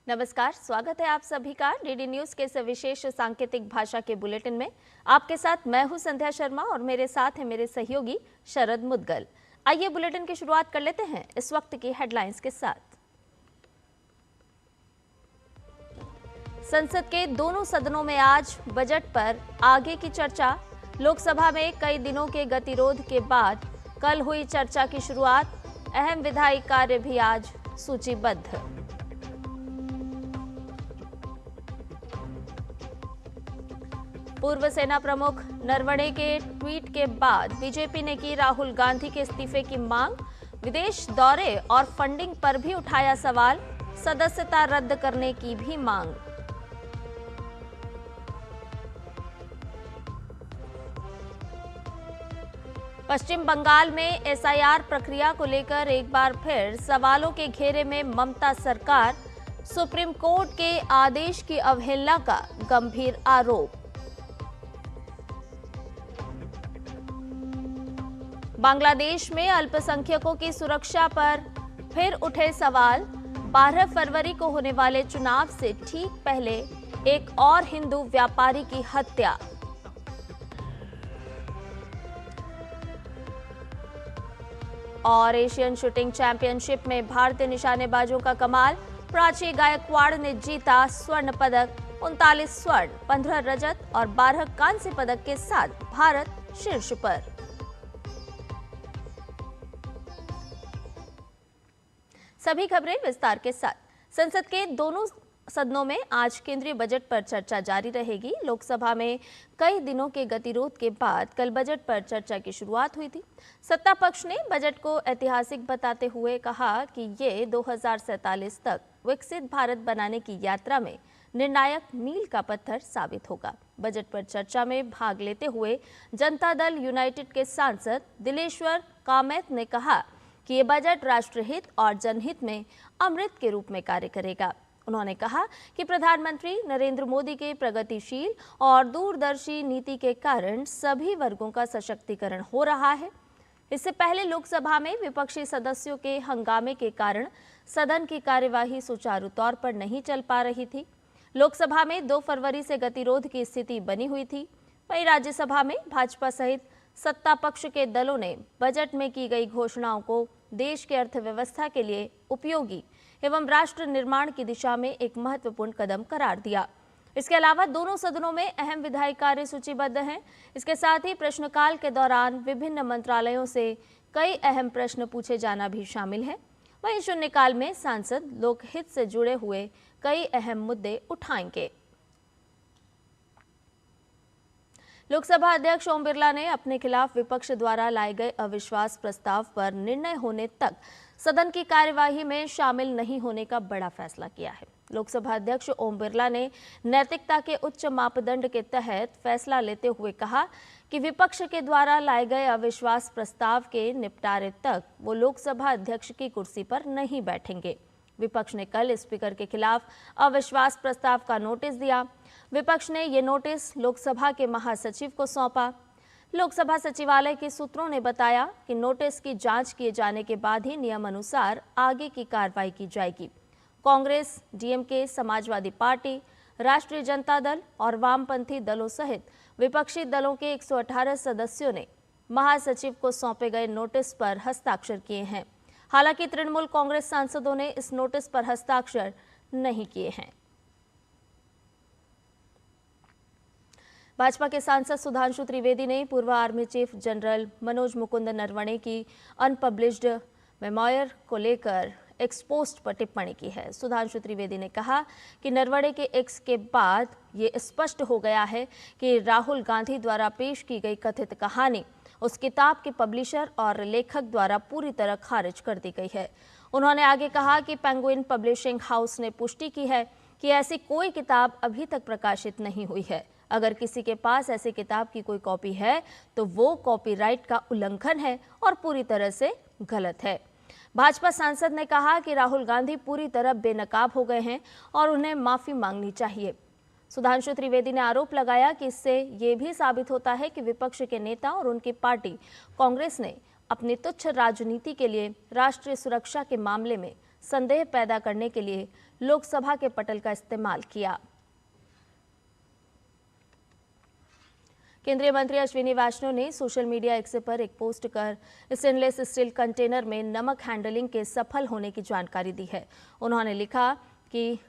नमस्कार, स्वागत है आप सभी का डीडी न्यूज के इस विशेष सांकेतिक भाषा के बुलेटिन में। आपके साथ मैं हूं संध्या शर्मा और मेरे साथ है मेरे सहयोगी शरद मुदगल। आइए बुलेटिन की शुरुआत कर लेते हैं इस वक्त की हेडलाइंस के साथ। संसद के दोनों सदनों में आज बजट पर आगे की चर्चा। लोकसभा में कई दिनों के गतिरोध के बाद कल हुई चर्चा की शुरुआत। अहम विधायी कार्य भी आज सूचीबद्ध। पूर्व सेना प्रमुख नरवणे के ट्वीट के बाद बीजेपी ने की राहुल गांधी के इस्तीफे की मांग। विदेश दौरे और फंडिंग पर भी उठाया सवाल। सदस्यता रद्द करने की भी मांग। पश्चिम बंगाल में एसआईआर प्रक्रिया को लेकर एक बार फिर सवालों के घेरे में ममता सरकार। सुप्रीम कोर्ट के आदेश की अवहेलना का गंभीर आरोप। बांग्लादेश में अल्पसंख्यकों की सुरक्षा पर फिर उठे सवाल। 12 फरवरी को होने वाले चुनाव से ठीक पहले एक और हिंदू व्यापारी की हत्या। और एशियन शूटिंग चैंपियनशिप में भारतीय निशानेबाजों का कमाल। प्राची गायकवाड़ ने जीता स्वर्ण पदक। 39 स्वर्ण, 15 रजत और 12 कांस्य पदक के साथ भारत शीर्ष पर। सभी खबरें विस्तार के साथ। संसद के दोनों सदनों में आज केंद्रीय बजट पर चर्चा जारी रहेगी। लोकसभा में कई दिनों के गतिरोध के बाद कल बजट पर चर्चा की शुरुआत हुई थी। सत्ता पक्ष ने बजट को ऐतिहासिक बताते हुए कहा कि ये 2047 तक विकसित भारत बनाने की यात्रा में निर्णायक मील का पत्थर साबित होगा। बजट पर चर्चा में भाग लेते हुए जनता दल यूनाइटेड के सांसद दिलेश्वर कामैत ने कहा कि ये बजट राष्ट्रहित और जनहित में अमृत के रूप में कार्य करेगा। उन्होंने कहा कि प्रधानमंत्री नरेंद्र मोदी के प्रगतिशील और दूरदर्शी नीति के कारण सभी वर्गों का सशक्तिकरण हो रहा है। इससे पहले लोकसभा में विपक्षी सदस्यों के हंगामे के कारण सदन की कार्यवाही सुचारू तौर पर नहीं चल पा रही थी। लोकसभा में 2 फरवरी से गतिरोध की स्थिति बनी हुई थी। वहीं राज्यसभा में भाजपा सहित सत्ता पक्ष के दलों ने बजट में की गई घोषणाओं को देश के अर्थव्यवस्था के लिए उपयोगी एवं राष्ट्र निर्माण की दिशा में एक महत्वपूर्ण कदम करार दिया। इसके अलावा दोनों सदनों में अहम विधायी कार्य सूचीबद्ध हैं। इसके साथ ही प्रश्नकाल के दौरान विभिन्न मंत्रालयों से कई अहम प्रश्न पूछे जाना भी शामिल है। वहीं शून्यकाल में सांसद लोकहित से जुड़े हुए कई अहम मुद्दे उठाएंगे। लोकसभा अध्यक्ष ओम बिरला ने अपने खिलाफ विपक्ष द्वारा लाए गए अविश्वास प्रस्ताव पर निर्णय होने तक सदन की कार्यवाही में शामिल नहीं होने का बड़ा फैसला किया है। लोकसभा अध्यक्ष ओम बिरला ने नैतिकता के उच्च मापदंड के तहत फैसला लेते हुए कहा कि विपक्ष के द्वारा लाए गए अविश्वास प्रस्ताव के निपटारे तक वो लोकसभा अध्यक्ष की कुर्सी पर नहीं बैठेंगे। विपक्ष ने कल स्पीकर के खिलाफ अविश्वास प्रस्ताव का नोटिस दिया। विपक्ष ने ये नोटिस लोकसभा के महासचिव को सौंपा। लोकसभा सचिवालय के सूत्रों ने बताया कि नोटिस की जांच किए जाने के बाद ही नियम अनुसार आगे की कार्रवाई की जाएगी। कांग्रेस, डीएमके, समाजवादी पार्टी, राष्ट्रीय जनता दल और वामपंथी दलों सहित विपक्षी दलों के 118 सदस्यों ने महासचिव को सौंपे गए नोटिस पर हस्ताक्षर किए हैं। हालांकि तृणमूल कांग्रेस सांसदों ने इस नोटिस पर हस्ताक्षर नहीं किए हैं। भाजपा के सांसद सुधांशु त्रिवेदी ने पूर्व army chief general Manoj Mukund Naravane की अनपब्लिश्ड मेमोयर को लेकर एक्स पोस्ट पर टिप्पणी की है। सुधांशु त्रिवेदी ने कहा कि नरवणे के एक्स के बाद ये स्पष्ट हो गया है कि राहुल गांधी द्वारा पेश की गई कथित कहानी उस किताब के पब्लिशर और लेखक द्वारा पूरी तरह खारिज कर दी गई है। उन्होंने आगे कहा कि पेंगुइन पब्लिशिंग हाउस ने पुष्टि की है कि ऐसी कोई किताब अभी तक प्रकाशित नहीं हुई है। अगर किसी के पास ऐसी किताब की कोई कॉपी है तो वो कॉपीराइट का उल्लंघन है और पूरी तरह से गलत है। भाजपा सांसद ने कहा कि राहुल गांधी पूरी तरह बेनकाब हो गए हैं और उन्हें माफी मांगनी चाहिए। सुधांशु त्रिवेदी ने आरोप लगाया कि इससे ये भी साबित होता है कि विपक्ष के नेता और उनकी पार्टी कांग्रेस ने अपनी तुच्छ राजनीति के लिए राष्ट्रीय सुरक्षा के मामले में संदेह पैदा करने के लिए लोकसभा के पटल का इस्तेमाल किया। केंद्रीय मंत्री अश्विनी वैष्णव ने सोशल मीडिया एक्स पर एक पोस्ट कर स्टेनलेस स्टील कंटेनर में नमक हैंडलिंग के सफल होने की जानकारी दी है। उन्होंने लिखा कि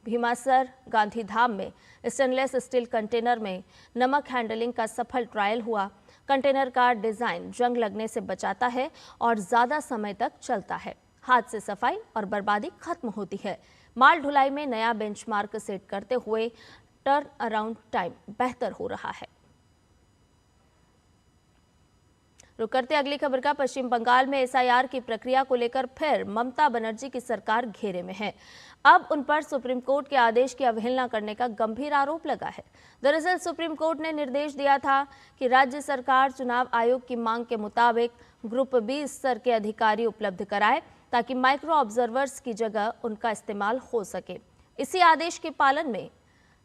भीमासर गांधीधाम में स्टेनलेस स्टील कंटेनर में नमक हैंडलिंग का सफल ट्रायल हुआ। कंटेनर का डिजाइन जंग लगने से बचाता है और ज्यादा समय तक चलता है। हाथ से सफाई और बर्बादी खत्म होती है। माल ढुलाई में नया बेंचमार्क सेट करते हुए टर्न अराउंड टाइम बेहतर हो रहा है। रुक करते अगली खबर का। पश्चिम बंगाल में एसआईआर की प्रक्रिया को लेकर फिर ममता बनर्जी की सरकार घेरे में है। अब उन पर सुप्रीम कोर्ट के आदेश की अवहेलना करने का गंभीर आरोप लगा है। दरअसल सुप्रीम कोर्ट ने निर्देश दिया था कि राज्य सरकार चुनाव आयोग की मांग के मुताबिक ग्रुप बी स्तर के अधिकारी उपलब्ध कराए ताकि माइक्रो ऑब्जर्वर्स की जगह उनका इस्तेमाल हो सके। इसी आदेश के पालन में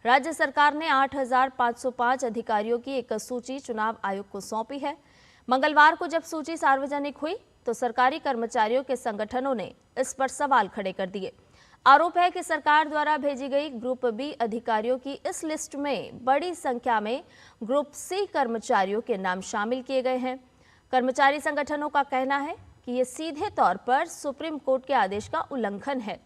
राज्य सरकार ने 8,505 अधिकारियों की एक सूची चुनाव आयोग को सौंपी है। मंगलवार को जब सूची सार्वजनिक हुई तो सरकारी कर्मचारियों के संगठनों ने इस पर सवाल खड़े कर दिए। आरोप है कि सरकार द्वारा भेजी गई ग्रुप बी अधिकारियों की इस लिस्ट में बड़ी संख्या में ग्रुप सी कर्मचारियों के नाम शामिल किए गए हैं। कर्मचारी संगठनों का कहना है कि ये सीधे तौर पर सुप्रीम कोर्ट के आदेश का उल्लंघन है।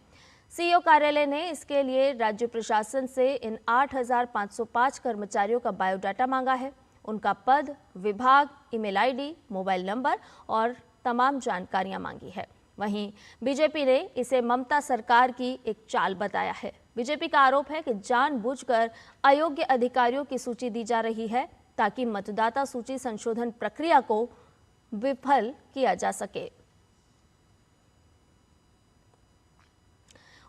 सीईओ कार्यालय ने इसके लिए राज्य प्रशासन से इन 8,505 कर्मचारियों का बायोडाटा मांगा है। उनका पद, विभाग, ईमेल आईडी, मोबाइल नंबर और तमाम जानकारियां मांगी है। वहीं बीजेपी ने इसे ममता सरकार की एक चाल बताया है। बीजेपी का आरोप है कि जानबूझकर अयोग्य अधिकारियों की सूची दी जा रही है ताकि मतदाता सूची संशोधन प्रक्रिया को विफल किया जा सके।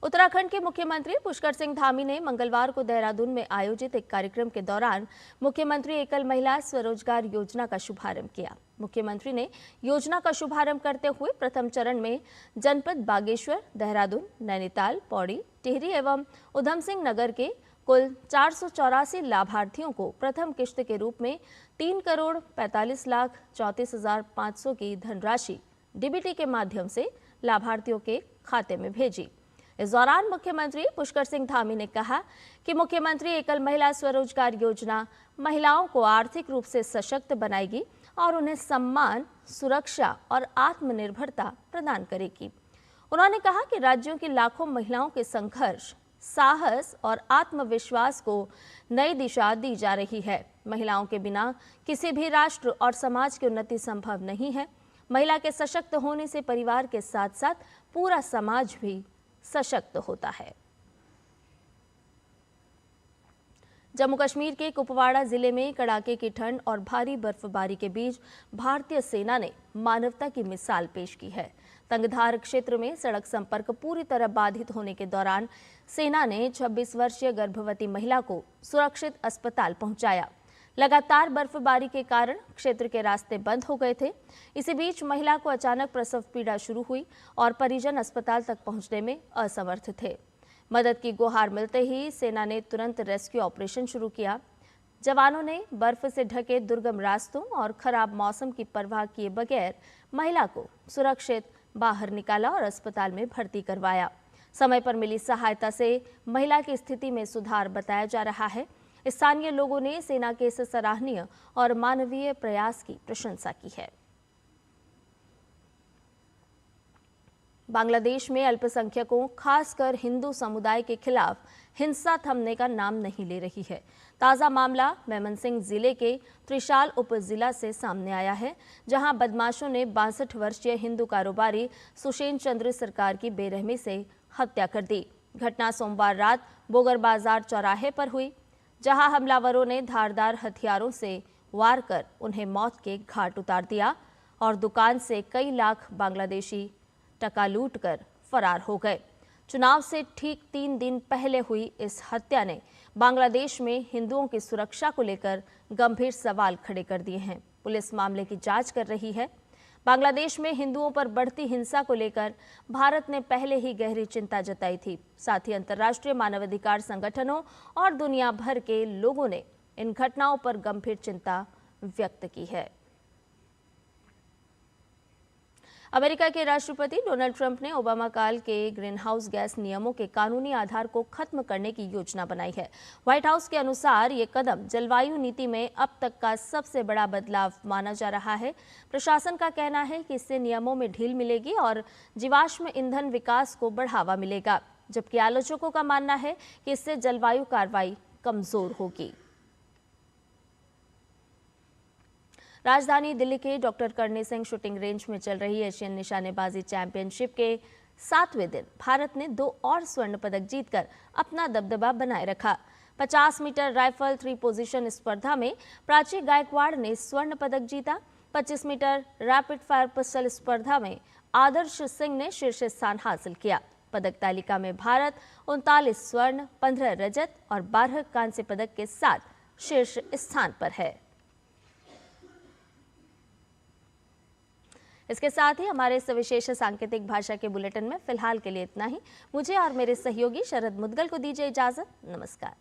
उत्तराखंड के मुख्यमंत्री पुष्कर सिंह धामी ने मंगलवार को देहरादून में आयोजित एक कार्यक्रम के दौरान मुख्यमंत्री एकल महिला स्वरोजगार योजना का शुभारंभ किया। मुख्यमंत्री ने योजना का शुभारंभ करते हुए प्रथम चरण में जनपद बागेश्वर, देहरादून, नैनीताल, पौड़ी, टिहरी एवं उधम सिंह नगर के कुल 484 लाभार्थियों को प्रथम किश्त के रूप में 3,45,34,500 की धनराशि डीबीटी के माध्यम से लाभार्थियों के खाते में भेजी। इस दौरान मुख्यमंत्री पुष्कर सिंह धामी ने कहा कि मुख्यमंत्री एकल महिला स्वरोजगार योजना महिलाओं को आर्थिक रूप से सशक्त बनाएगी और उन्हें सम्मान, सुरक्षा और आत्मनिर्भरता प्रदान करेगी। उन्होंने कहा कि राज्यों की लाखों महिलाओं के संघर्ष, साहस और आत्मविश्वास को नई दिशा दी जा रही है। महिलाओं के बिना किसी भी राष्ट्र और समाज की उन्नति संभव नहीं है। महिला के सशक्त होने से परिवार के साथ साथ पूरा समाज भी सशक्त होता है। जम्मू कश्मीर के कुपवाड़ा जिले में कड़ाके की ठंड और भारी बर्फबारी के बीच भारतीय सेना ने मानवता की मिसाल पेश की है। तंगधार क्षेत्र में सड़क संपर्क पूरी तरह बाधित होने के दौरान सेना ने 26 वर्षीय गर्भवती महिला को सुरक्षित अस्पताल पहुंचाया। लगातार बर्फबारी के कारण क्षेत्र के रास्ते बंद हो गए थे। इसी बीच महिला को अचानक प्रसव पीड़ा शुरू हुई और परिजन अस्पताल तक पहुंचने में असमर्थ थे। मदद की गुहार मिलते ही सेना ने तुरंत रेस्क्यू ऑपरेशन शुरू किया। जवानों ने बर्फ से ढके दुर्गम रास्तों और खराब मौसम की परवाह किए बगैर महिला को सुरक्षित बाहर निकाला और अस्पताल में भर्ती करवाया। समय पर मिली सहायता से महिला की स्थिति में सुधार बताया जा रहा है। स्थानीय लोगों ने सेना के इस सराहनीय और मानवीय प्रयास की प्रशंसा की है। बांग्लादेश में अल्पसंख्यकों, खासकर हिंदू समुदाय के खिलाफ हिंसा थमने का नाम नहीं ले रही है। ताज़ा मामला मेमनसिंह जिले के त्रिशाल उपजिला से सामने आया है, जहां बदमाशों ने 62 वर्षीय हिंदू कारोबारी सुषेन चंद्र सरकार की बेरहमी से हत्या कर दी। घटना सोमवार रात बोगर बाजार चौराहे पर हुई, जहां हमलावरों ने धारदार हथियारों से वार कर उन्हें मौत के घाट उतार दिया और दुकान से कई लाख बांग्लादेशी टका लूट कर फरार हो गए। चुनाव से ठीक 3 दिन पहले हुई इस हत्या ने बांग्लादेश में हिंदुओं की सुरक्षा को लेकर गंभीर सवाल खड़े कर दिए हैं। पुलिस मामले की जांच कर रही है। बांग्लादेश में हिंदुओं पर बढ़ती हिंसा को लेकर भारत ने पहले ही गहरी चिंता जताई थी। साथ ही अंतर्राष्ट्रीय मानवाधिकार संगठनों और दुनिया भर के लोगों ने इन घटनाओं पर गंभीर चिंता व्यक्त की है। अमेरिका के राष्ट्रपति डोनाल्ड ट्रंप ने ओबामा काल के ग्रीन हाउस गैस नियमों के कानूनी आधार को खत्म करने की योजना बनाई है। व्हाइट हाउस के अनुसार ये कदम जलवायु नीति में अब तक का सबसे बड़ा बदलाव माना जा रहा है। प्रशासन का कहना है कि इससे नियमों में ढील मिलेगी और जीवाश्म ईंधन विकास को बढ़ावा मिलेगा, जबकि आलोचकों का मानना है कि इससे जलवायु कार्रवाई कमजोर होगी। राजधानी दिल्ली के doctor Karni Singh shooting range में चल रही एशियन निशानेबाजी चैंपियनशिप के 7वें दिन भारत ने 2 और स्वर्ण पदक जीतकर अपना दबदबा बनाए रखा। 50 मीटर राइफल 3 पोजीशन स्पर्धा में प्राची गायकवाड़ ने स्वर्ण पदक जीता। 25 मीटर रैपिड फायर पिस्टल स्पर्धा में आदर्श सिंह ने शीर्ष स्थान हासिल किया। पदक तालिका में भारत 39 स्वर्ण, 15 रजत और 12 कांस्य पदक के साथ शीर्ष स्थान पर है। इसके साथ ही हमारे इस विशेष सांकेतिक भाषा के बुलेटिन में फिलहाल के लिए इतना ही। मुझे और मेरे सहयोगी शरद मुदगल को दीजिए इजाजत। नमस्कार।